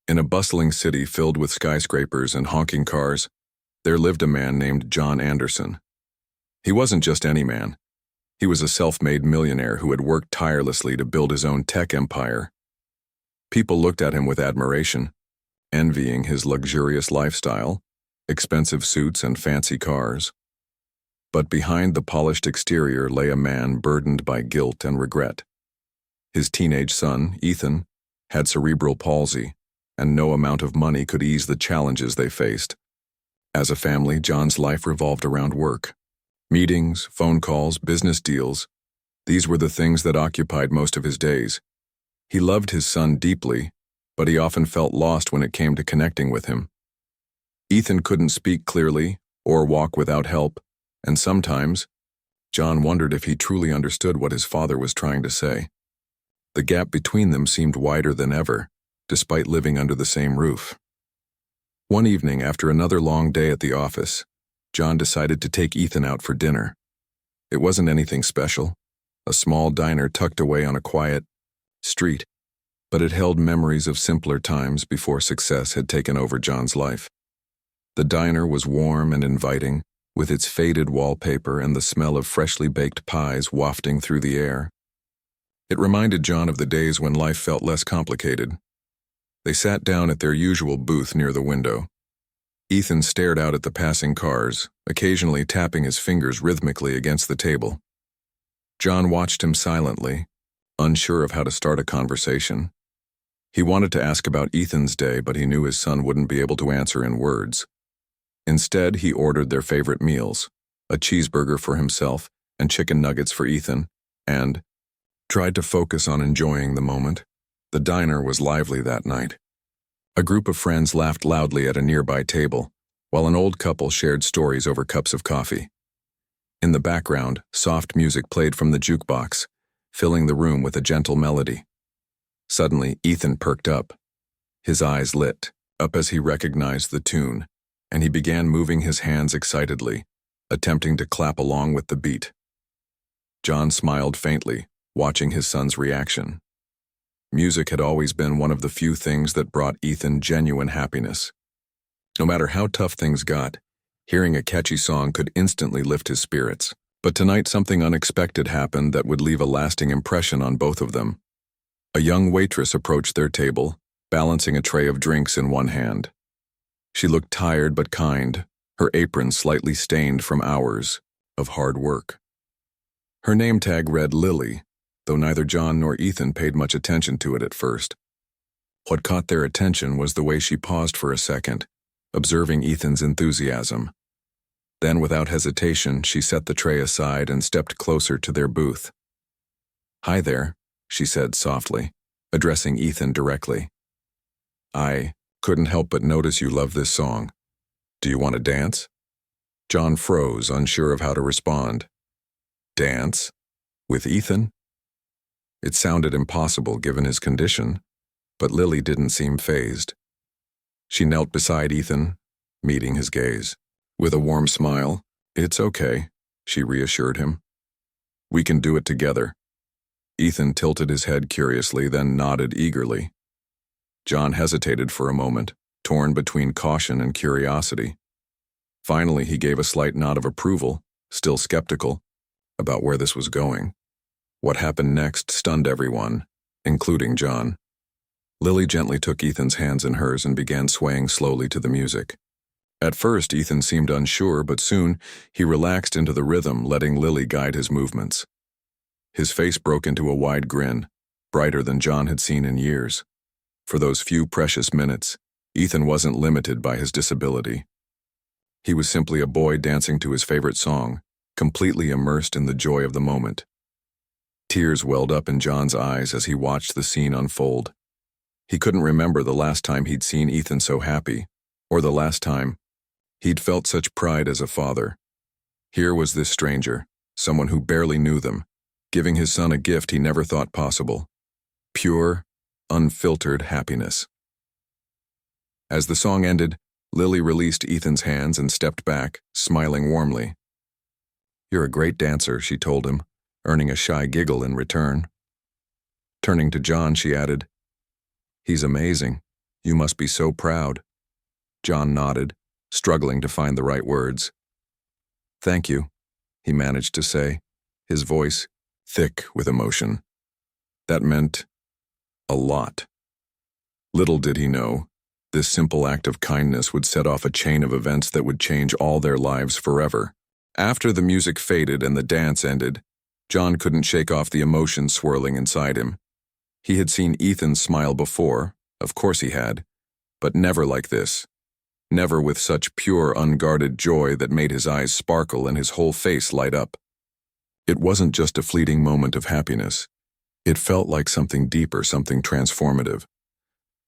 In a bustling city filled with skyscrapers and honking cars, there lived a man named John Anderson. He wasn't just any man. He was a self-made millionaire who had worked tirelessly to build his own tech empire. People looked at him with admiration, envying his luxurious lifestyle, expensive suits and fancy cars. But behind the polished exterior lay a man burdened by guilt and regret. His teenage son, Ethan, had cerebral palsy, and no amount of money could ease the challenges they faced. As a family, John's life revolved around work. Meetings, phone calls, business deals, these were the things that occupied most of his days. He loved his son deeply, but he often felt lost when it came to connecting with him. Ethan couldn't speak clearly or walk without help, and sometimes, John wondered if he truly understood what his father was trying to say. The gap between them seemed wider than ever, despite living under the same roof. One evening, after another long day at the office, John decided to take Ethan out for dinner. It wasn't anything special, a small diner tucked away on a quiet street, but it held memories of simpler times before success had taken over John's life. The diner was warm and inviting, with its faded wallpaper and the smell of freshly baked pies wafting through the air. It reminded John of the days when life felt less complicated. They sat down at their usual booth near the window. Ethan stared out at the passing cars, occasionally tapping his fingers rhythmically against the table. John watched him silently, unsure of how to start a conversation. He wanted to ask about Ethan's day, but he knew his son wouldn't be able to answer in words. Instead, he ordered their favorite meals, a cheeseburger for himself and chicken nuggets for Ethan, and tried to focus on enjoying the moment. The diner was lively that night. A group of friends laughed loudly at a nearby table, while an old couple shared stories over cups of coffee. In the background, soft music played from the jukebox, filling the room with a gentle melody. Suddenly, Ethan perked up. His eyes lit up as he recognized the tune, and he began moving his hands excitedly, attempting to clap along with the beat. John smiled faintly, watching his son's reaction. Music had always been one of the few things that brought Ethan genuine happiness. No matter how tough things got, hearing a catchy song could instantly lift his spirits. But tonight something unexpected happened that would leave a lasting impression on both of them. A young waitress approached their table, balancing a tray of drinks in one hand. She looked tired but kind, her apron slightly stained from hours of hard work. Her name tag read Lily, though neither John nor Ethan paid much attention to it at first. What caught their attention was the way she paused for a second, observing Ethan's enthusiasm. Then, without hesitation, she set the tray aside and stepped closer to their booth. "Hi there," she said softly, addressing Ethan directly. "I couldn't help but notice you love this song. Do you want to dance?" John froze, unsure of how to respond. Dance? With Ethan? It sounded impossible given his condition, but Lily didn't seem fazed. She knelt beside Ethan, meeting his gaze. With a warm smile, "It's okay," she reassured him. "We can do it together." Ethan tilted his head curiously, then nodded eagerly. John hesitated for a moment, torn between caution and curiosity. Finally, he gave a slight nod of approval, still skeptical about where this was going. What happened next stunned everyone, including John. Lily gently took Ethan's hands in hers and began swaying slowly to the music. At first, Ethan seemed unsure, but soon he relaxed into the rhythm, letting Lily guide his movements. His face broke into a wide grin, brighter than John had seen in years. For those few precious minutes, Ethan wasn't limited by his disability. He was simply a boy dancing to his favorite song, completely immersed in the joy of the moment. Tears welled up in John's eyes as he watched the scene unfold. He couldn't remember the last time he'd seen Ethan so happy, or the last time he'd felt such pride as a father. Here was this stranger, someone who barely knew them, giving his son a gift he never thought possible. Pure, unfiltered happiness. As the song ended, Lily released Ethan's hands and stepped back, smiling warmly. "You're a great dancer," she told him, earning a shy giggle in return. Turning to John, she added, "He's amazing." You must be so proud. John nodded, struggling to find the right words. Thank you, he managed to say, his voice thick with emotion. That meant a lot. Little did he know, this simple act of kindness would set off a chain of events that would change all their lives forever. After the music faded and the dance ended, John couldn't shake off the emotion swirling inside him. He had seen Ethan smile before, of course he had, but never like this. Never with such pure, unguarded joy that made his eyes sparkle and his whole face light up. It wasn't just a fleeting moment of happiness. It felt like something deeper, something transformative.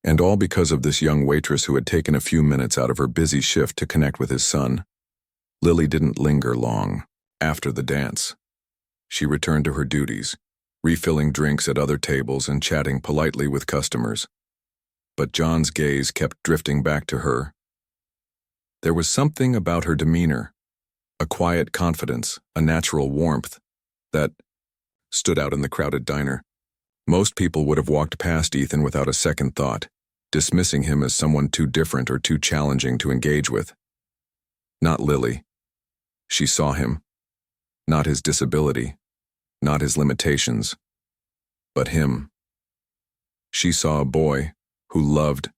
And all because of this young waitress who had taken a few minutes out of her busy shift to connect with his son. Lily didn't linger long after the dance. She returned to her duties, refilling drinks at other tables and chatting politely with customers. But John's gaze kept drifting back to her. There was something about her demeanor, a quiet confidence, a natural warmth, that stood out in the crowded diner. Most people would have walked past Ethan without a second thought, dismissing him as someone too different or too challenging to engage with. Not Lily. She saw him. Not his disability, not his limitations, but him. She saw a boy who loved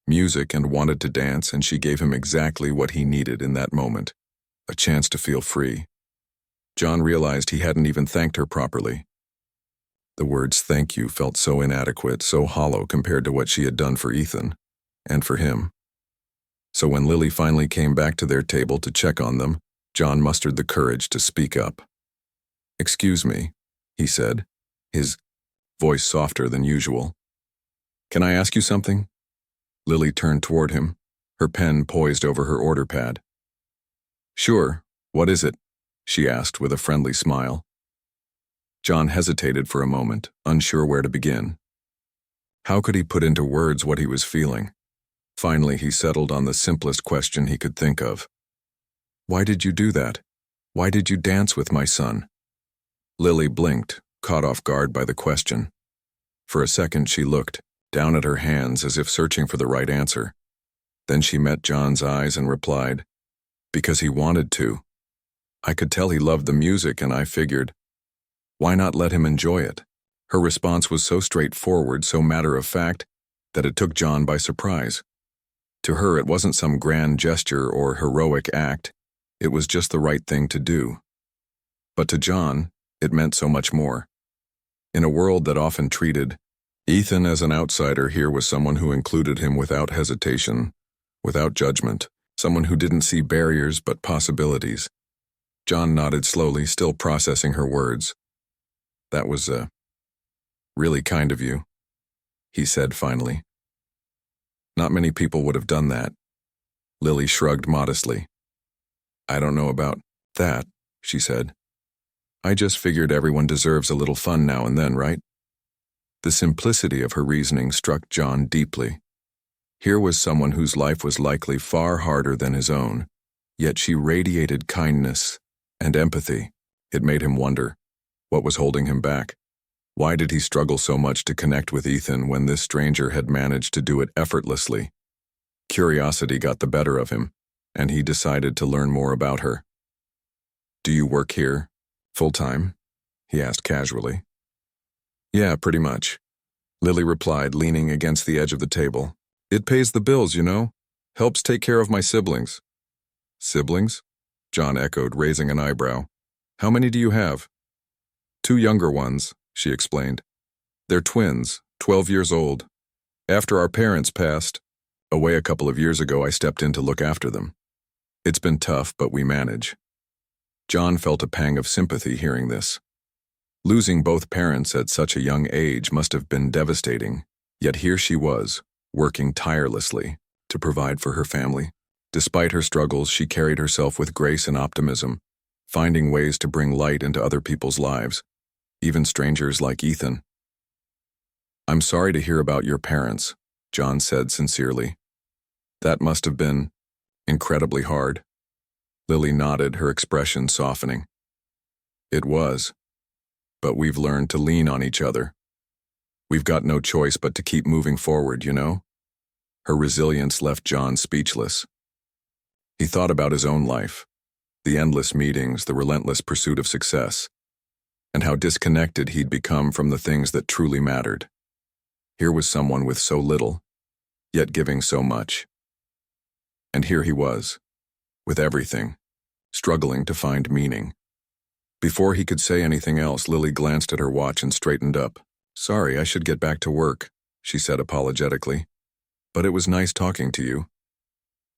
music and wanted to dance, and she gave him exactly what he needed in that moment, a chance to feel free. John realized he hadn't even thanked her properly. The words thank you felt so inadequate, so hollow compared to what she had done for Ethan, and for him. So when Lily finally came back to their table to check on them, John mustered the courage to speak up. Excuse me, he said, his voice softer than usual. Can I ask you something? Lily turned toward him, her pen poised over her order pad. Sure, what is it? She asked with a friendly smile. John hesitated for a moment, unsure where to begin. How could he put into words what he was feeling? Finally, he settled on the simplest question he could think of. Why did you do that? Why did you dance with my son? Lily blinked, caught off guard by the question. For a second she looked, down at her hands as if searching for the right answer. Then she met John's eyes and replied, because he wanted to. I could tell he loved the music and I figured, why not let him enjoy it? Her response was so straightforward, so matter-of-fact, that it took John by surprise. To her, it wasn't some grand gesture or heroic act. It was just the right thing to do. But to John, it meant so much more. In a world that often treated Ethan as an outsider, here was someone who included him without hesitation, without judgment, someone who didn't see barriers but possibilities. John nodded slowly, still processing her words. That was, really kind of you, he said finally. Not many people would have done that. Lily shrugged modestly. I don't know about that, she said. I just figured everyone deserves a little fun now and then, right? The simplicity of her reasoning struck John deeply. Here was someone whose life was likely far harder than his own, yet she radiated kindness and empathy. It made him wonder, what was holding him back? Why did he struggle so much to connect with Ethan when this stranger had managed to do it effortlessly? Curiosity got the better of him, and he decided to learn more about her. Do you work here, full-time? He asked casually. Yeah, pretty much, Lily replied, leaning against the edge of the table. It pays the bills, you know. Helps take care of my siblings. Siblings? John echoed, raising an eyebrow. How many do you have? 2 younger ones, she explained. They're twins, 12 years old. After our parents passed away a couple of years ago, I stepped in to look after them. It's been tough, but we manage. John felt a pang of sympathy hearing this. Losing both parents at such a young age must have been devastating, yet here she was, working tirelessly to provide for her family. Despite her struggles, she carried herself with grace and optimism, finding ways to bring light into other people's lives, even strangers like Ethan. I'm sorry to hear about your parents, John said sincerely. That must have been incredibly hard. Lily nodded, her expression softening. It was, but we've learned to lean on each other. We've got no choice but to keep moving forward, you know? Her resilience left John speechless. He thought about his own life, the endless meetings, the relentless pursuit of success, and how disconnected he'd become from the things that truly mattered. Here was someone with so little, yet giving so much. And here he was, with everything, struggling to find meaning. Before he could say anything else, Lily glanced at her watch and straightened up. "Sorry, I should get back to work," she said apologetically. "But it was nice talking to you."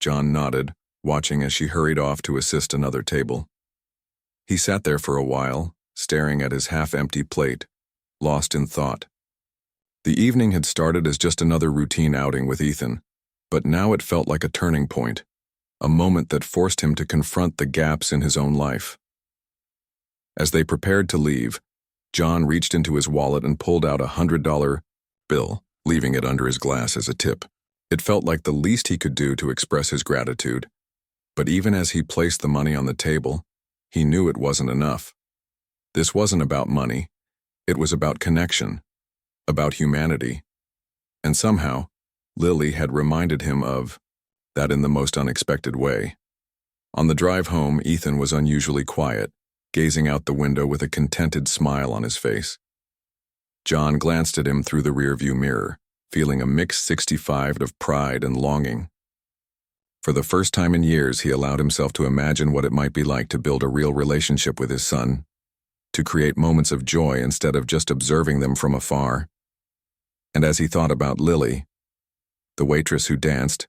John nodded, watching as she hurried off to assist another table. He sat there for a while, staring at his half-empty plate, lost in thought. The evening had started as just another routine outing with Ethan, but now it felt like a turning point, a moment that forced him to confront the gaps in his own life. As they prepared to leave, John reached into his wallet and pulled out $100 bill, leaving it under his glass as a tip. It felt like the least he could do to express his gratitude. But even as he placed the money on the table, he knew it wasn't enough. This wasn't about money. It was about connection, about humanity. And somehow, Lily had reminded him of that in the most unexpected way. On the drive home, Ethan was unusually quiet, gazing out the window with a contented smile on his face. John glanced at him through the rearview mirror, feeling a mixed 65 of pride and longing. For the first time in years, he allowed himself to imagine what it might be like to build a real relationship with his son, to create moments of joy instead of just observing them from afar. And as he thought about Lily, the waitress who danced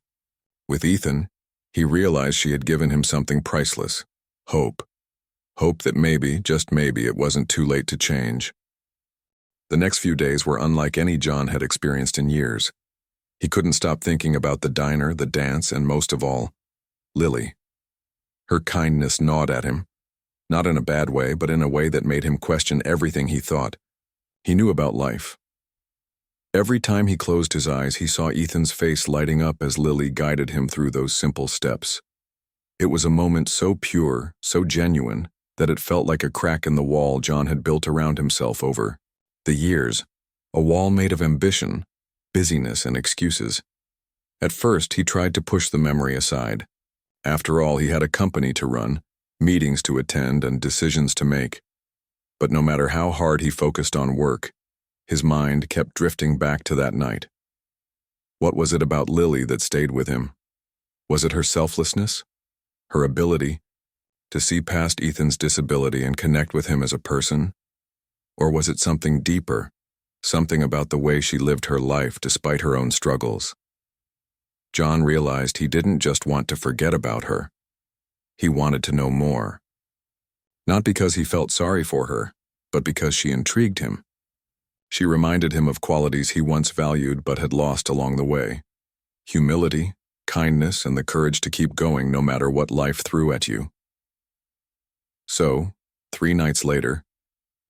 with Ethan, he realized she had given him something priceless: hope. Hope that maybe, just maybe, it wasn't too late to change. The next few days were unlike any John had experienced in years. He couldn't stop thinking about the diner, the dance, and most of all, Lily. Her kindness gnawed at him, not in a bad way, but in a way that made him question everything he thought he knew about life. Every time he closed his eyes, he saw Ethan's face lighting up as Lily guided him through those simple steps. It was a moment so pure, so genuine, that it felt like a crack in the wall John had built around himself over the years, a wall made of ambition, busyness, and excuses. At first, he tried to push the memory aside. After all, he had a company to run, meetings to attend, and decisions to make. But no matter how hard he focused on work, his mind kept drifting back to that night. What was it about Lily that stayed with him? Was it her selflessness? Her ability to see past Ethan's disability and connect with him as a person? Or was it something deeper, something about the way she lived her life despite her own struggles? John realized he didn't just want to forget about her. He wanted to know more. Not because he felt sorry for her, but because she intrigued him. She reminded him of qualities he once valued but had lost along the way: humility, kindness, and the courage to keep going no matter what life threw at you. So, 3 nights later,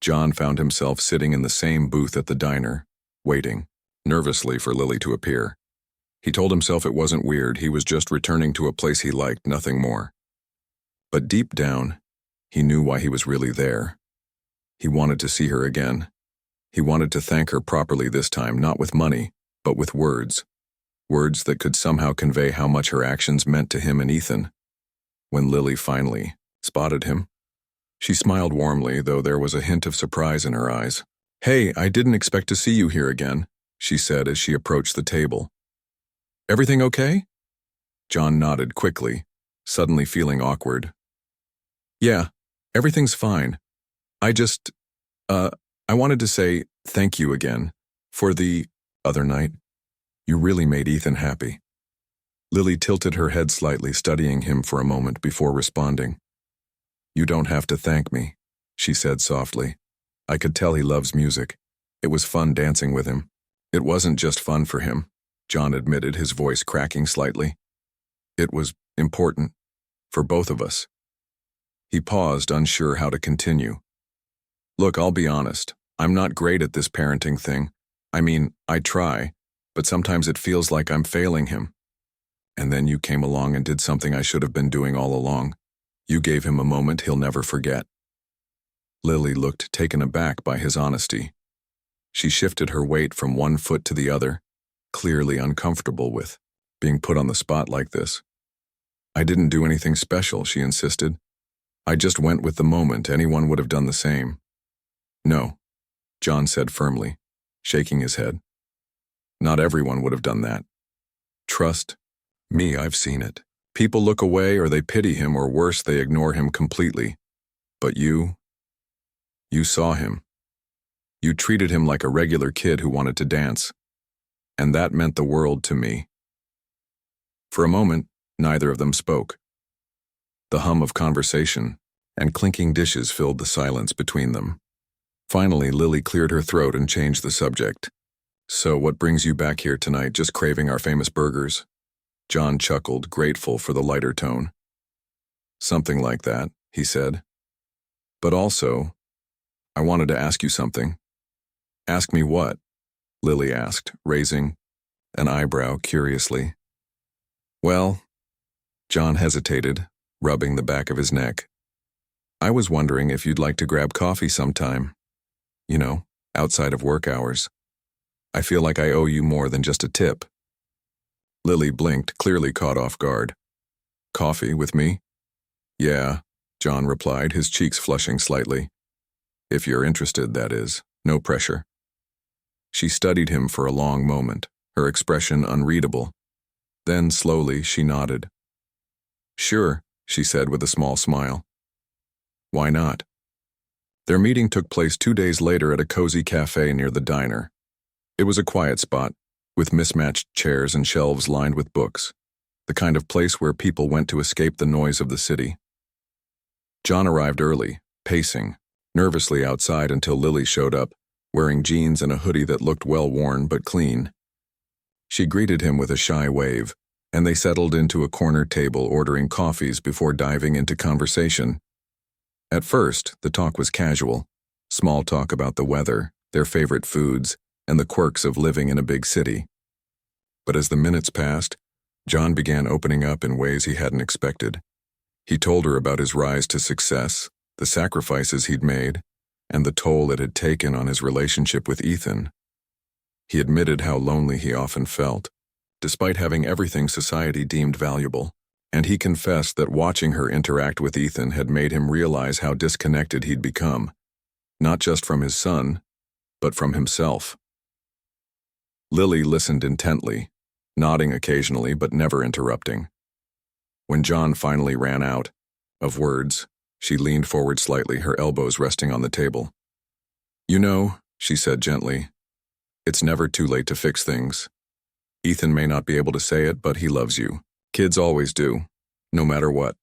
John found himself sitting in the same booth at the diner, waiting, nervously, for Lily to appear. He told himself it wasn't weird, he was just returning to a place he liked, nothing more. But deep down, he knew why he was really there. He wanted to see her again. He wanted to thank her properly this time, not with money, but with words. Words that could somehow convey how much her actions meant to him and Ethan. When Lily finally spotted him, she smiled warmly, though there was a hint of surprise in her eyes. "Hey, I didn't expect to see you here again," she said as she approached the table. "Everything okay?" John nodded quickly, suddenly feeling awkward. "Yeah, everything's fine. I just, I wanted to say thank you again for the other night. You really made Ethan happy." Lily tilted her head slightly, studying him for a moment before responding. "You don't have to thank me," she said softly. "I could tell he loves music. It was fun dancing with him." "It wasn't just fun for him," John admitted, his voice cracking slightly. "It was important. For both of us." He paused, unsure how to continue. "Look, I'll be honest. I'm not great at this parenting thing. I mean, I try, but sometimes it feels like I'm failing him. And then you came along and did something I should have been doing all along. You gave him a moment he'll never forget." Lily looked taken aback by his honesty. She shifted her weight from one foot to the other, clearly uncomfortable with being put on the spot like this. I didn't do anything special, she insisted. I just went with the moment. Anyone would have done the same. No, John said firmly, shaking his head. Not everyone would have done that. Trust me, I've seen it. People look away or they pity him, or worse, they ignore him completely. But you saw him. You treated him like a regular kid who wanted to dance. And that meant the world to me. For a moment, neither of them spoke. The hum of conversation and clinking dishes filled the silence between them. Finally, Lily cleared her throat and changed the subject. So what brings you back here tonight, just craving our famous burgers? John chuckled, grateful for the lighter tone. Something like that, he said. But also, I wanted to ask you something. Ask me what? Lily asked, raising an eyebrow curiously. Well, John hesitated, rubbing the back of his neck. I was wondering if you'd like to grab coffee sometime. You know, outside of work hours. I feel like I owe you more than just a tip. Lily blinked, clearly caught off guard. Coffee with me? Yeah, John replied, his cheeks flushing slightly. If you're interested, that is. No pressure. She studied him for a long moment, her expression unreadable. Then, slowly, she nodded. Sure, she said with a small smile. Why not? Their meeting took place 2 days later at a cozy cafe near the diner. It was a quiet spot, with mismatched chairs and shelves lined with books, the kind of place where people went to escape the noise of the city. John arrived early, pacing, nervously outside until Lily showed up, wearing jeans and a hoodie that looked well-worn but clean. She greeted him with a shy wave, and they settled into a corner table ordering coffees before diving into conversation. At first, the talk was casual, small talk about the weather, their favorite foods, and the quirks of living in a big city. But as the minutes passed, John began opening up in ways he hadn't expected. He told her about his rise to success, the sacrifices he'd made, and the toll it had taken on his relationship with Ethan. He admitted how lonely he often felt, despite having everything society deemed valuable, and he confessed that watching her interact with Ethan had made him realize how disconnected he'd become, not just from his son, but from himself. Lily listened intently, nodding occasionally but never interrupting. When John finally ran out of words, she leaned forward slightly, her elbows resting on the table. You know, she said gently, it's never too late to fix things. Ethan may not be able to say it, but he loves you. Kids always do, no matter what.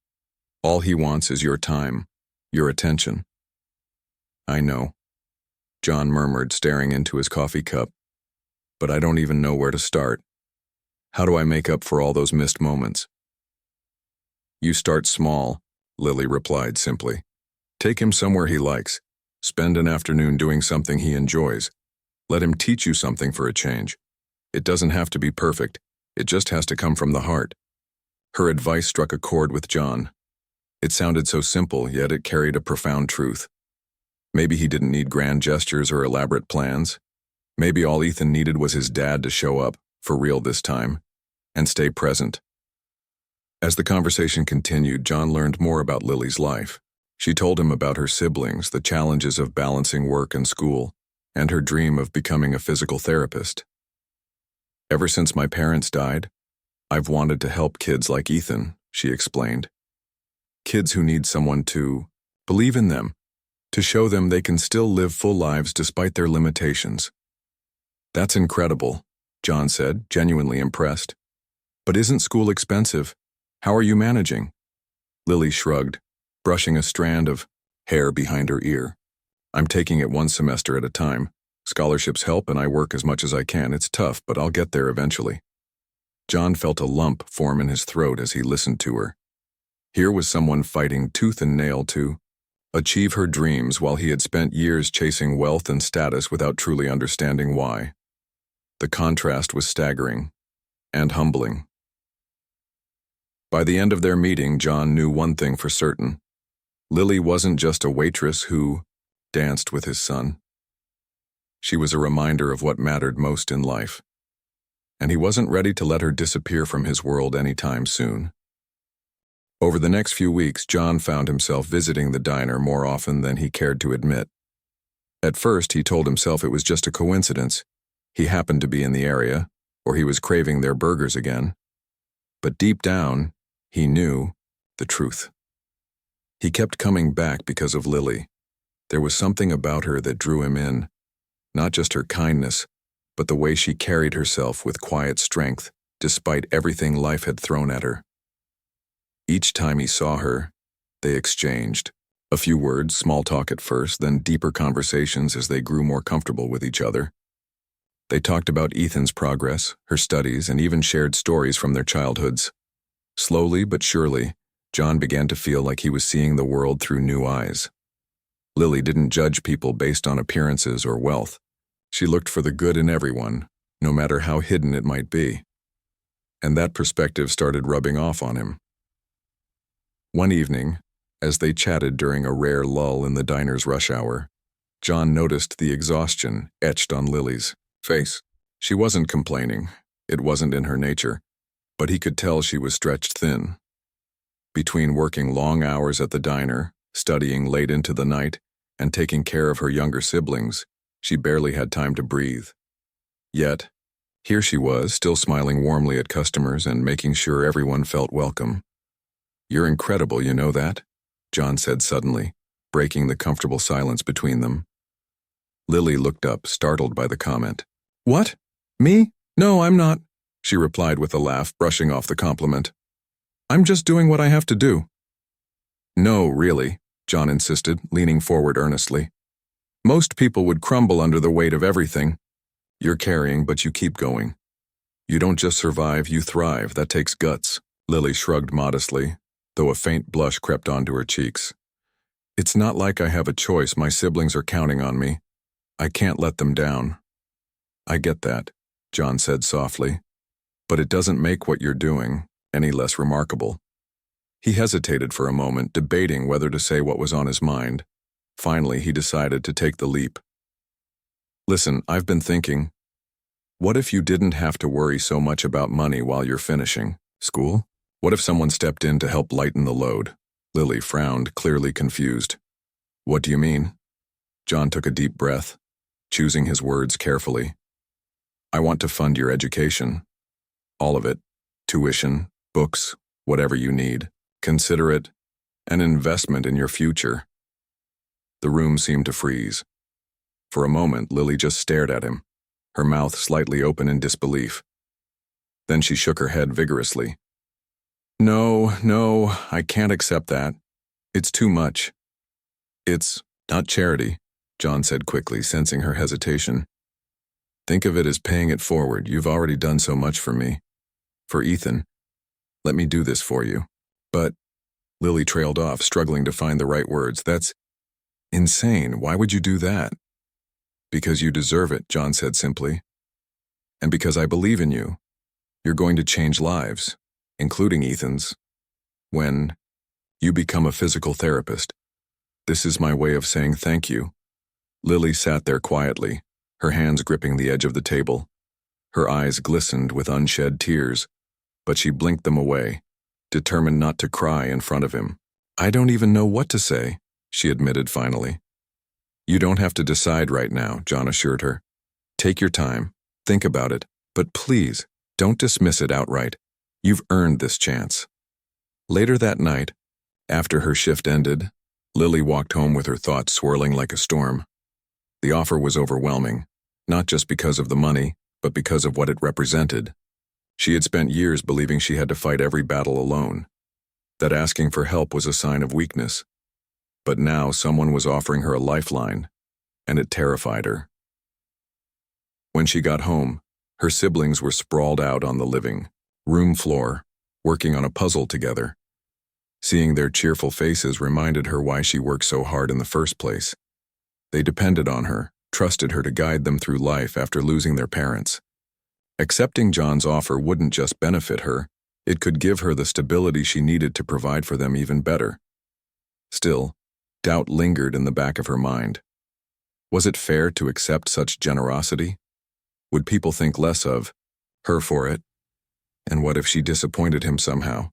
All he wants is your time, your attention. I know, John murmured, staring into his coffee cup. But I don't even know where to start. How do I make up for all those missed moments? You start small, Lily replied simply. Take him somewhere he likes. Spend an afternoon doing something he enjoys. Let him teach you something for a change. It doesn't have to be perfect. It just has to come from the heart. Her advice struck a chord with John. It sounded so simple, yet it carried a profound truth. Maybe he didn't need grand gestures or elaborate plans. Maybe all Ethan needed was his dad to show up, for real this time, and stay present. As the conversation continued, John learned more about Lily's life. She told him about her siblings, the challenges of balancing work and school, and her dream of becoming a physical therapist. Ever since my parents died, I've wanted to help kids like Ethan, she explained. Kids who need someone to believe in them, to show them they can still live full lives despite their limitations. That's incredible, John said, genuinely impressed. But isn't school expensive? How are you managing? Lily shrugged, brushing a strand of hair behind her ear. I'm taking it one semester at a time. Scholarships help and I work as much as I can. It's tough, but I'll get there eventually. John felt a lump form in his throat as he listened to her. Here was someone fighting tooth and nail to achieve her dreams while he had spent years chasing wealth and status without truly understanding why. The contrast was staggering and humbling. By the end of their meeting, John knew one thing for certain. Lily wasn't just a waitress who danced with his son. She was a reminder of what mattered most in life. and he wasn't ready to let her disappear from his world anytime soon. Over the next few weeks, John found himself visiting the diner more often than he cared to admit. At first, he told himself it was just a coincidence. He happened to be in the area, or he was craving their burgers again. But deep down, he knew the truth. He kept coming back because of Lily. There was something about her that drew him in, not just her kindness, but the way she carried herself with quiet strength, despite everything life had thrown at her. Each time he saw her, they exchanged. A few words, small talk at first, then deeper conversations as they grew more comfortable with each other. They talked about Ethan's progress, her studies, and even shared stories from their childhoods. Slowly but surely, John began to feel like he was seeing the world through new eyes. Lily didn't judge people based on appearances or wealth. She looked for the good in everyone, no matter how hidden it might be. And that perspective started rubbing off on him. One evening, as they chatted during a rare lull in the diner's rush hour, John noticed the exhaustion etched on Lily's face. She wasn't complaining. It wasn't in her nature, but he could tell she was stretched thin. Between working long hours at the diner, studying late into the night, and taking care of her younger siblings, she barely had time to breathe. Yet, here she was, still smiling warmly at customers and making sure everyone felt welcome. "You're incredible, you know that?" John said suddenly, breaking the comfortable silence between them. Lily looked up, startled by the comment. "What? Me? No, I'm not," she replied with a laugh, brushing off the compliment. "I'm just doing what I have to do." "No, really," John insisted, leaning forward earnestly. "Most people would crumble under the weight of everything. You're carrying, but you keep going. You don't just survive, you thrive. That takes guts." Lily shrugged modestly, though a faint blush crept onto her cheeks. "It's not like I have a choice. My siblings are counting on me. I can't let them down." "I get that," John said softly, "but it doesn't make what you're doing any less remarkable." He hesitated for a moment, debating whether to say what was on his mind. Finally, he decided to take the leap. "Listen, I've been thinking, what if you didn't have to worry so much about money while you're finishing school? What if someone stepped in to help lighten the load?" Lily frowned, clearly confused. "What do you mean?" John took a deep breath, choosing his words carefully. "I want to fund your education. All of it. Tuition, books, whatever you need. Consider it an investment in your future." The room seemed to freeze. For a moment, Lily just stared at him, her mouth slightly open in disbelief. Then she shook her head vigorously. No, I can't accept that. It's too much." "It's not charity," John said quickly, sensing her hesitation. "Think of it as paying it forward. You've already done so much for me. For Ethan. Let me do this for you." "But," Lily trailed off, struggling to find the right words, "that's insane. Why would you do that?" "Because you deserve it," John said simply. "And because I believe in you. You're going to change lives, including Ethan's. When you become a physical therapist. This is my way of saying thank you." Lily sat there quietly, her hands gripping the edge of the table. Her eyes glistened with unshed tears, but she blinked them away, determined not to cry in front of him. "I don't even know what to say," she admitted finally. "You don't have to decide right now," John assured her. "Take your time, think about it, but please, don't dismiss it outright. You've earned this chance." Later that night, after her shift ended, Lily walked home with her thoughts swirling like a storm. The offer was overwhelming, not just because of the money, but because of what it represented. She had spent years believing she had to fight every battle alone, that asking for help was a sign of weakness. But now someone was offering her a lifeline, and it terrified her. When she got home, her siblings were sprawled out on the living room floor, working on a puzzle together. Seeing their cheerful faces reminded her why she worked so hard in the first place. They depended on her, trusted her to guide them through life after losing their parents. Accepting John's offer wouldn't just benefit her, it could give her the stability she needed to provide for them even better. Still, doubt lingered in the back of her mind. Was it fair to accept such generosity? Would people think less of Her for it. And what if she disappointed him somehow?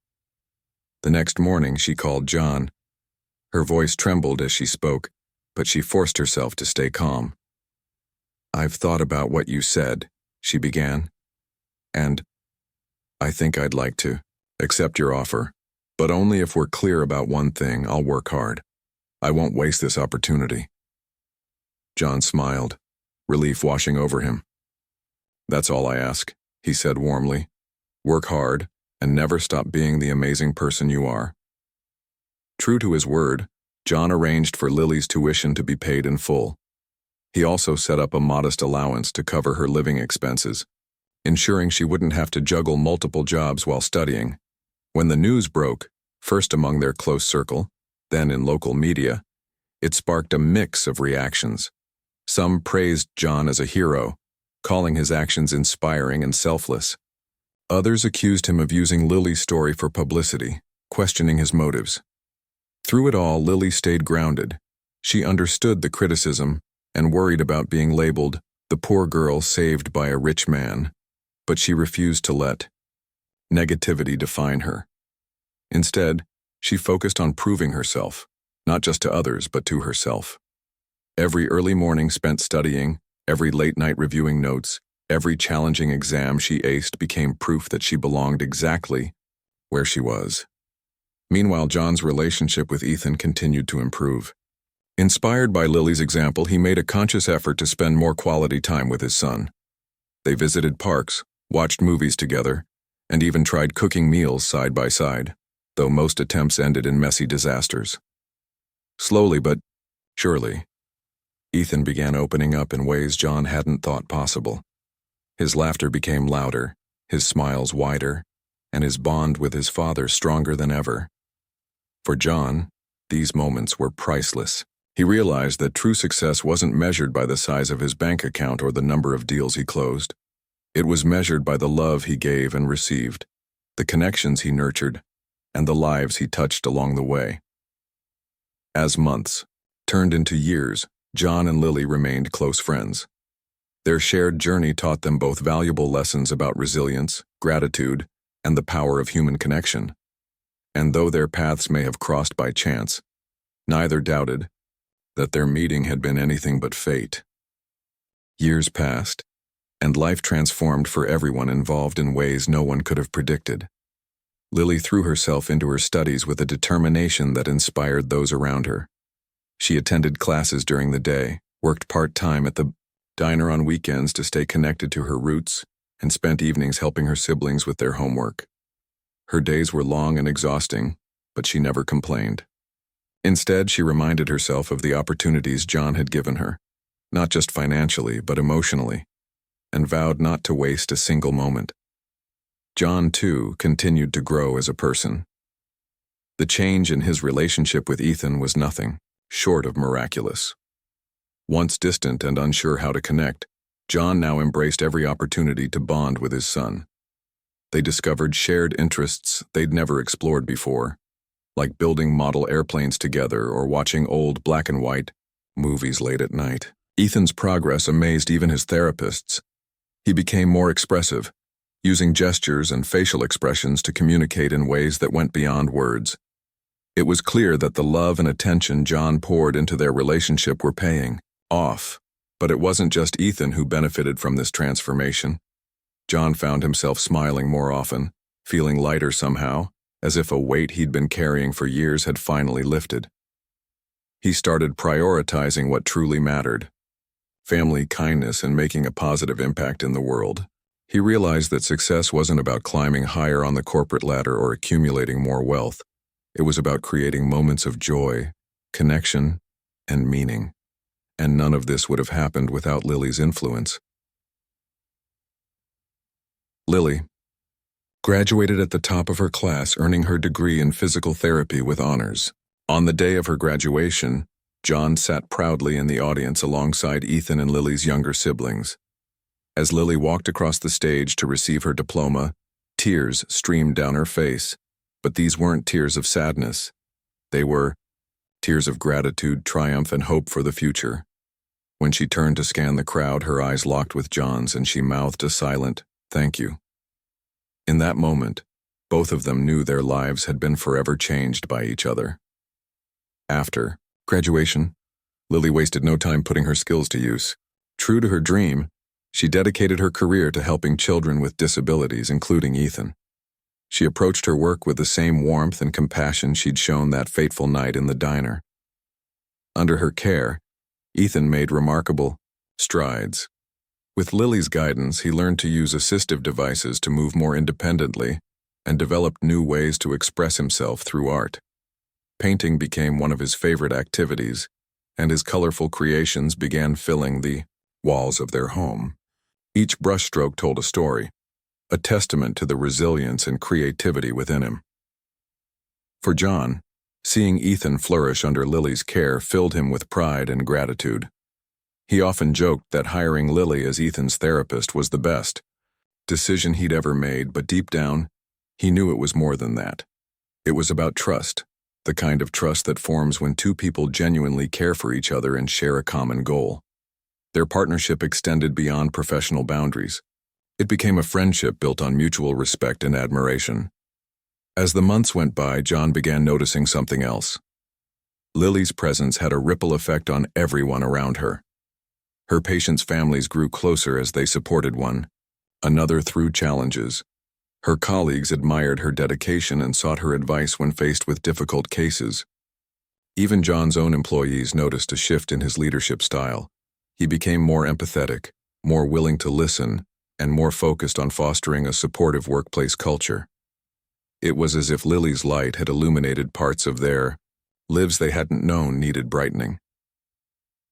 The next morning, she called John. Her voice trembled as she spoke, but she forced herself to stay calm. "I've thought about what you said," she began, "and I think I'd like to accept your offer, but only if we're clear about one thing. I'll work hard. I won't waste this opportunity." John smiled, relief washing over him. "That's all I ask," he said warmly. "Work hard and never stop being the amazing person you are." True to his word, John arranged for Lily's tuition to be paid in full. He also set up a modest allowance to cover her living expenses, ensuring she wouldn't have to juggle multiple jobs while studying. When the news broke, first among their close circle, then in local media, it sparked a mix of reactions. Some praised John as a hero, calling his actions inspiring and selfless. Others accused him of using Lily's story for publicity, questioning his motives. Through it all, Lily stayed grounded. She understood the criticism and worried about being labeled the poor girl saved by a rich man, but she refused to let negativity define her. Instead, she focused on proving herself, not just to others, but to herself. Every early morning spent studying, every late night reviewing notes, every challenging exam she aced became proof that she belonged exactly where she was. Meanwhile, John's relationship with Ethan continued to improve. Inspired by Lily's example, he made a conscious effort to spend more quality time with his son. They visited parks, watched movies together, and even tried cooking meals side by side, though most attempts ended in messy disasters. Slowly but surely, Ethan began opening up in ways John hadn't thought possible. His laughter became louder, his smiles wider, and his bond with his father stronger than ever. For John, these moments were priceless. He realized that true success wasn't measured by the size of his bank account or the number of deals he closed. It was measured by the love he gave and received, the connections he nurtured, and the lives he touched along the way. As months turned into years, John and Lily remained close friends. Their shared journey taught them both valuable lessons about resilience, gratitude, and the power of human connection. And though their paths may have crossed by chance, neither doubted that their meeting had been anything but fate. Years passed, and life transformed for everyone involved in ways no one could have predicted. Lily threw herself into her studies with a determination that inspired those around her. She attended classes during the day, worked part-time at the diner on weekends to stay connected to her roots, and spent evenings helping her siblings with their homework. Her days were long and exhausting, but she never complained. Instead, she reminded herself of the opportunities John had given her, not just financially, but emotionally, and vowed not to waste a single moment. John, too, continued to grow as a person. The change in his relationship with Ethan was nothing short of miraculous. Once distant and unsure how to connect, John now embraced every opportunity to bond with his son. They discovered shared interests they'd never explored before, like building model airplanes together or watching old black and white movies late at night. Ethan's progress amazed even his therapists. He became more expressive, using gestures and facial expressions to communicate in ways that went beyond words. It was clear that the love and attention John poured into their relationship were paying off, but it wasn't just Ethan who benefited from this transformation. John found himself smiling more often, feeling lighter somehow, as if a weight he'd been carrying for years had finally lifted. He started prioritizing what truly mattered: family, kindness, and making a positive impact in the world. He realized that success wasn't about climbing higher on the corporate ladder or accumulating more wealth. It was about creating moments of joy, connection, and meaning. And none of this would have happened without Lily's influence. Lily graduated at the top of her class, earning her degree in physical therapy with honors. On the day of her graduation, John sat proudly in the audience alongside Ethan and Lily's younger siblings. As Lily walked across the stage to receive her diploma, tears streamed down her face, but these weren't tears of sadness. They were tears of gratitude, triumph, and hope for the future. When she turned to scan the crowd, her eyes locked with John's, and she mouthed a silent, "Thank you," In that moment, both of them knew their lives had been forever changed by each other. After graduation, Lily wasted no time putting her skills to use. True to her dream, she dedicated her career to helping children with disabilities, including Ethan. She approached her work with the same warmth and compassion she'd shown that fateful night in the diner. Under her care, Ethan made remarkable strides. With Lily's guidance, he learned to use assistive devices to move more independently and developed new ways to express himself through art. Painting became one of his favorite activities, and his colorful creations began filling the walls of their home. Each brushstroke told a story, a testament to the resilience and creativity within him. For John, seeing Ethan flourish under Lily's care filled him with pride and gratitude. He often joked that hiring Lily as Ethan's therapist was the best decision he'd ever made, but deep down, he knew it was more than that. It was about trust, the kind of trust that forms when two people genuinely care for each other and share a common goal. Their partnership extended beyond professional boundaries. It became a friendship built on mutual respect and admiration. As the months went by, John began noticing something else. Lily's presence had a ripple effect on everyone around her. Her patients' families grew closer as they supported one another through challenges. Her colleagues admired her dedication and sought her advice when faced with difficult cases. Even John's own employees noticed a shift in his leadership style. He became more empathetic, more willing to listen, and more focused on fostering a supportive workplace culture. It was as if Lily's light had illuminated parts of their lives they hadn't known needed brightening.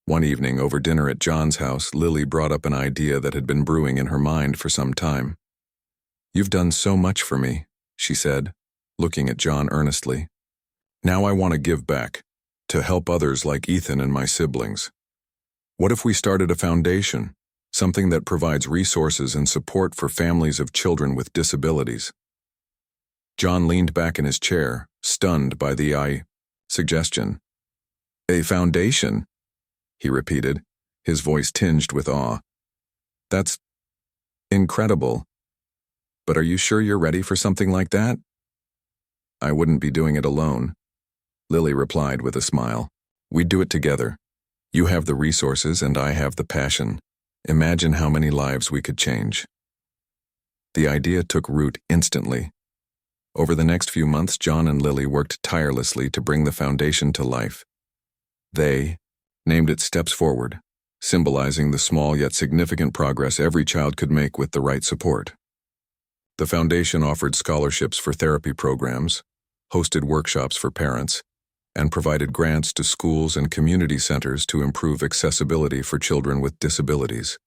One evening, over dinner at John's house, Lily brought up an idea that had been brewing in her mind for some time. "You've done so much for me," she said, looking at John earnestly. "Now I want to give back, to help others like Ethan and my siblings. What if we started a foundation, something that provides resources and support for families of children with disabilities?" John leaned back in his chair, stunned by the suggestion. "A foundation?" he repeated, his voice tinged with awe. "That's incredible. But are you sure you're ready for something like that?" "I wouldn't be doing it alone," Lily replied with a smile. "We'd do it together. You have the resources and I have the passion. Imagine how many lives we could change." The idea took root instantly. Over the next few months, John and Lily worked tirelessly to bring the foundation to life. They named it Steps Forward, symbolizing the small yet significant progress every child could make with the right support. The foundation offered scholarships for therapy programs, hosted workshops for parents, and provided grants to schools and community centers to improve accessibility for children with disabilities.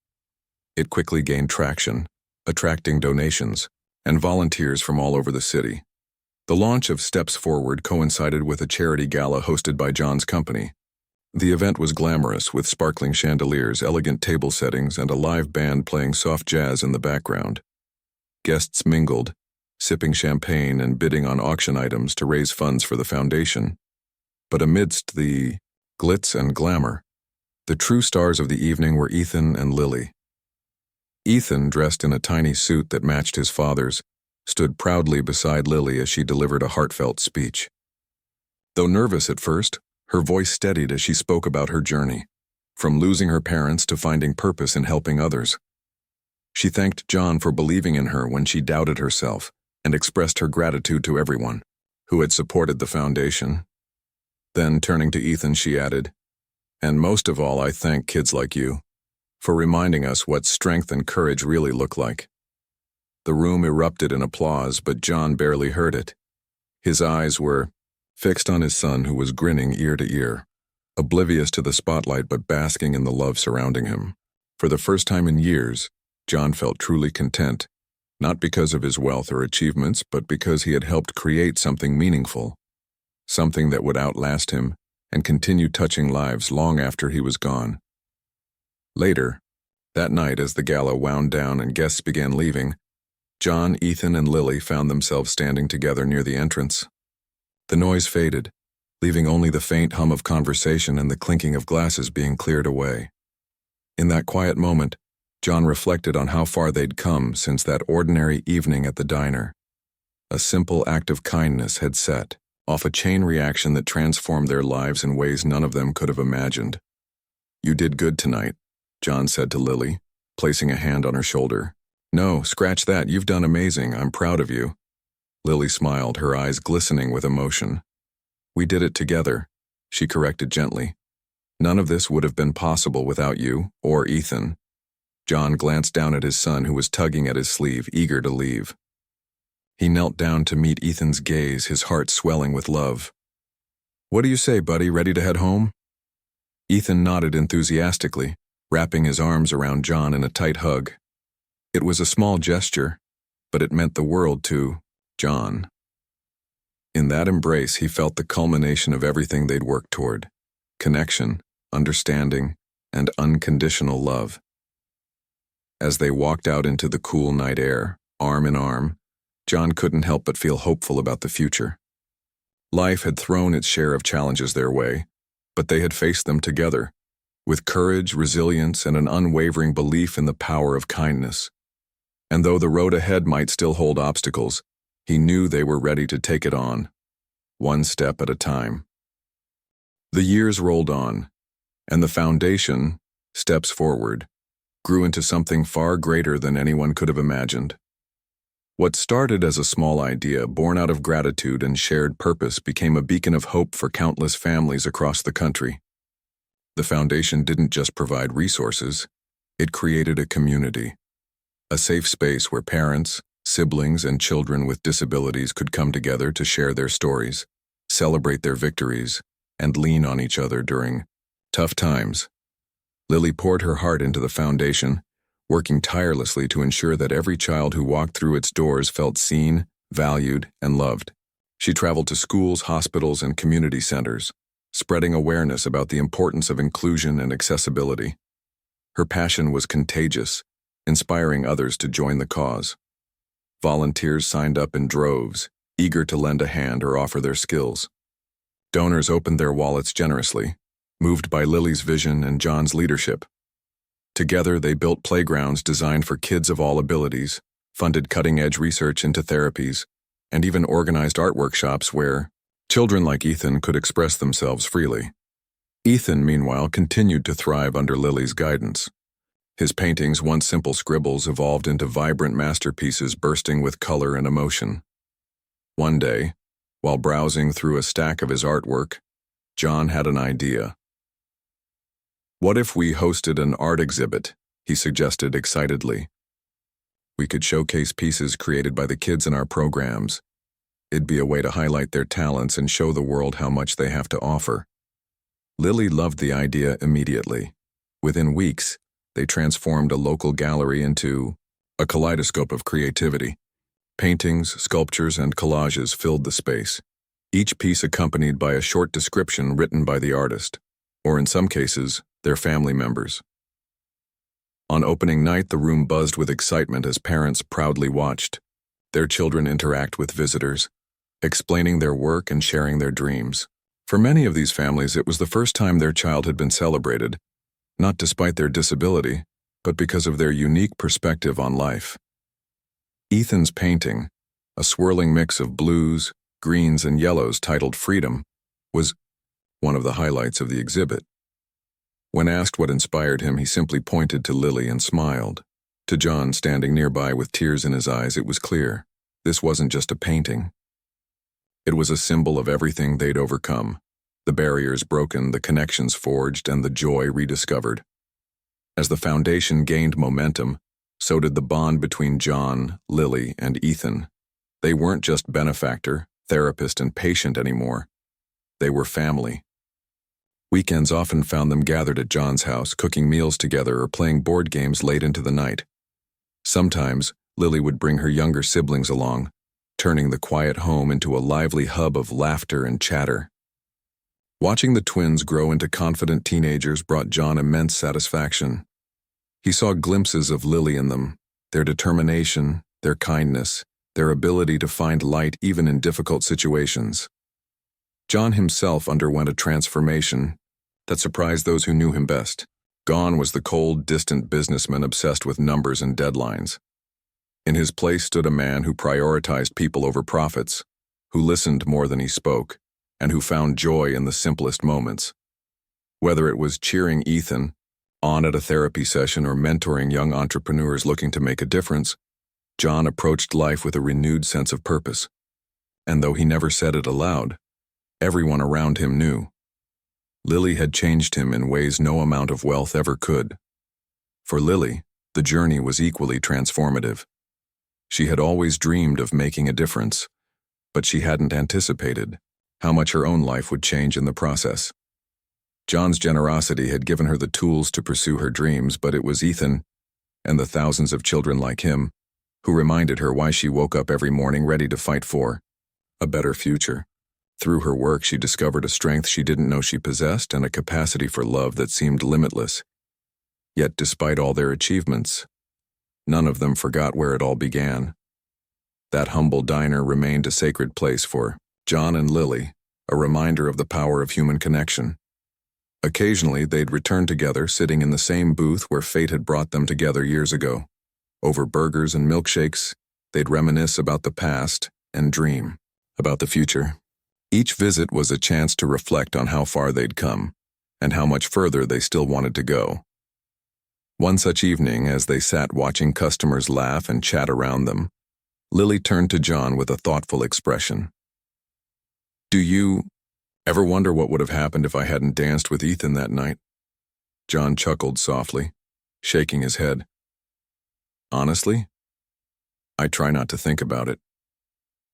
It quickly gained traction, attracting donations and volunteers from all over the city. The launch of Steps Forward coincided with a charity gala hosted by John's company. The event was glamorous, with sparkling chandeliers, elegant table settings, and a live band playing soft jazz in the background. Guests mingled, sipping champagne and bidding on auction items to raise funds for the foundation. But amidst the glitz and glamour, the true stars of the evening were Ethan and Lily. Ethan, dressed in a tiny suit that matched his father's, stood proudly beside Lily as she delivered a heartfelt speech. Though nervous at first, her voice steadied as she spoke about her journey, from losing her parents to finding purpose in helping others. She thanked John for believing in her when she doubted herself and expressed her gratitude to everyone who had supported the foundation. Then, turning to Ethan, she added, "And most of all, I thank kids like you for reminding us what strength and courage really look like." The room erupted in applause, but John barely heard it. His eyes were fixed on his son, who was grinning ear to ear, oblivious to the spotlight but basking in the love surrounding him. For the first time in years, John felt truly content, not because of his wealth or achievements, but because he had helped create something meaningful, something that would outlast him and continue touching lives long after he was gone. Later, that night, as the gala wound down and guests began leaving, John, Ethan, and Lily found themselves standing together near the entrance. The noise faded, leaving only the faint hum of conversation and the clinking of glasses being cleared away. In that quiet moment, John reflected on how far they'd come since that ordinary evening at the diner. A simple act of kindness had set off a chain reaction that transformed their lives in ways none of them could have imagined. "You did good tonight," John said to Lily, placing a hand on her shoulder. "No, scratch that. You've done amazing. I'm proud of you." Lily smiled, her eyes glistening with emotion. "We did it together," she corrected gently. "None of this would have been possible without you or Ethan." John glanced down at his son, who was tugging at his sleeve, eager to leave. He knelt down to meet Ethan's gaze, his heart swelling with love. "What do you say, buddy? Ready to head home?" Ethan nodded enthusiastically, wrapping his arms around John in a tight hug. It was a small gesture, but it meant the world to John. In that embrace, he felt the culmination of everything they'd worked toward: connection, understanding, and unconditional love. As they walked out into the cool night air, arm in arm, John couldn't help but feel hopeful about the future. Life had thrown its share of challenges their way, but they had faced them together, with courage, resilience, and an unwavering belief in the power of kindness. And though the road ahead might still hold obstacles, he knew they were ready to take it on, one step at a time. The years rolled on, and the foundation, steps forward, grew into something far greater than anyone could have imagined. What started as a small idea born out of gratitude and shared purpose became a beacon of hope for countless families across the country. The foundation didn't just provide resources, it created a community, a safe space where parents, siblings, and children with disabilities could come together to share their stories, celebrate their victories, and lean on each other during tough times. Lily poured her heart into the foundation, working tirelessly to ensure that every child who walked through its doors felt seen, valued, and loved. She traveled to schools, hospitals, and community centers, spreading awareness about the importance of inclusion and accessibility. Her passion was contagious, inspiring others to join the cause. Volunteers signed up in droves, eager to lend a hand or offer their skills. Donors opened their wallets generously, moved by Lily's vision and John's leadership. Together, they built playgrounds designed for kids of all abilities, funded cutting-edge research into therapies, and even organized art workshops where children like Ethan could express themselves freely. Ethan, meanwhile, continued to thrive under Lily's guidance. His paintings, once simple scribbles, evolved into vibrant masterpieces bursting with color and emotion. One day, while browsing through a stack of his artwork, John had an idea. "What if we hosted an art exhibit?" he suggested excitedly. "We could showcase pieces created by the kids in our programs. It'd be a way to highlight their talents and show the world how much they have to offer." Lily loved the idea immediately. Within weeks, they transformed a local gallery into a kaleidoscope of creativity. Paintings, sculptures, and collages filled the space, each piece accompanied by a short description written by the artist, or in some cases, their family members. On opening night, the room buzzed with excitement as parents proudly watched their children interact with visitors, explaining their work and sharing their dreams. For many of these families, it was the first time their child had been celebrated, not despite their disability, but because of their unique perspective on life. Ethan's painting, a swirling mix of blues, greens, and yellows titled Freedom, was one of the highlights of the exhibit. When asked what inspired him, he simply pointed to Lily and smiled. To John, standing nearby with tears in his eyes, it was clear. This wasn't just a painting. It was a symbol of everything they'd overcome, the barriers broken, the connections forged, and the joy rediscovered. As the foundation gained momentum, so did the bond between John, Lily, and Ethan. They weren't just benefactor, therapist, and patient anymore. They were family. Weekends often found them gathered at John's house, cooking meals together or playing board games late into the night. Sometimes, Lily would bring her younger siblings along, turning the quiet home into a lively hub of laughter and chatter. Watching the twins grow into confident teenagers brought John immense satisfaction. He saw glimpses of Lily in them, their determination, their kindness, their ability to find light even in difficult situations. John himself underwent a transformation that surprised those who knew him best. Gone was the cold, distant businessman obsessed with numbers and deadlines. In his place stood a man who prioritized people over profits, who listened more than he spoke, and who found joy in the simplest moments. Whether it was cheering Ethan on at a therapy session or mentoring young entrepreneurs looking to make a difference, John approached life with a renewed sense of purpose. And though he never said it aloud, everyone around him knew. Lily had changed him in ways no amount of wealth ever could. For Lily, the journey was equally transformative. She had always dreamed of making a difference, but she hadn't anticipated how much her own life would change in the process. John's generosity had given her the tools to pursue her dreams, but it was Ethan, and the thousands of children like him, who reminded her why she woke up every morning ready to fight for a better future. Through her work, she discovered a strength she didn't know she possessed and a capacity for love that seemed limitless. Yet despite all their achievements, none of them forgot where it all began. That humble diner remained a sacred place for John and Lily, a reminder of the power of human connection. Occasionally, they'd return together, sitting in the same booth where fate had brought them together years ago. Over burgers and milkshakes, they'd reminisce about the past and dream about the future. Each visit was a chance to reflect on how far they'd come and how much further they still wanted to go. One such evening, as they sat watching customers laugh and chat around them, Lily turned to John with a thoughtful expression. "Do you ever wonder what would have happened if I hadn't danced with Ethan that night?" John chuckled softly, shaking his head. "Honestly, I try not to think about it.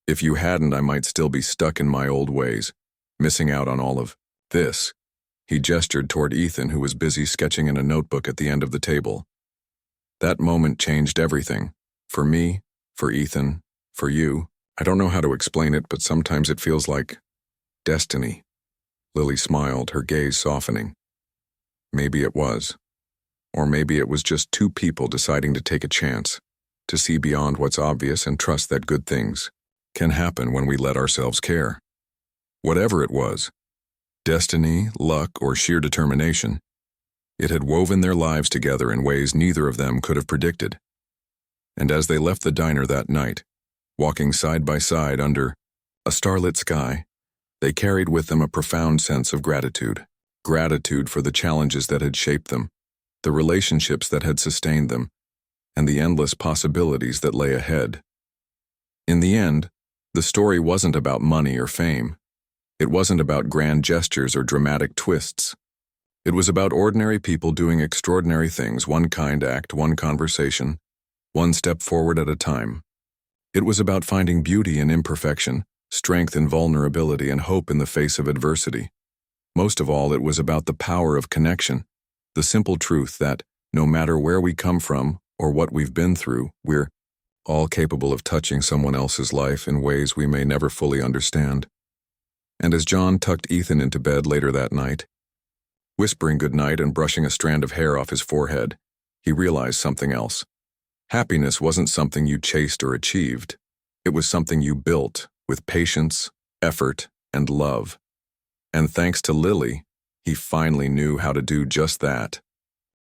If you hadn't, I might still be stuck in my old ways, missing out on all of this." He gestured toward Ethan, who was busy sketching in a notebook at the end of the table. That moment changed everything. For me, for Ethan, for you. I don't know how to explain it, but sometimes it feels like destiny. Lily smiled, her gaze softening. Maybe it was. Or maybe it was just two people deciding to take a chance, to see beyond what's obvious and trust that good things can happen when we let ourselves care. Whatever it was, destiny, luck, or sheer determination, it had woven their lives together in ways neither of them could have predicted. And as they left the diner that night, walking side by side under a starlit sky, they carried with them a profound sense of gratitude. Gratitude for the challenges that had shaped them, the relationships that had sustained them, and the endless possibilities that lay ahead. In the end, the story wasn't about money or fame. It wasn't about grand gestures or dramatic twists. It was about ordinary people doing extraordinary things, one kind act, one conversation, one step forward at a time. It was about finding beauty in imperfection, strength in vulnerability, and hope in the face of adversity. Most of all, it was about the power of connection, the simple truth that, no matter where we come from or what we've been through, we're all capable of touching someone else's life in ways we may never fully understand. And as John tucked Ethan into bed later that night, whispering goodnight and brushing a strand of hair off his forehead, he realized something else. Happiness wasn't something you chased or achieved. It was something you built with patience, effort, and love. And thanks to Lily, he finally knew how to do just that.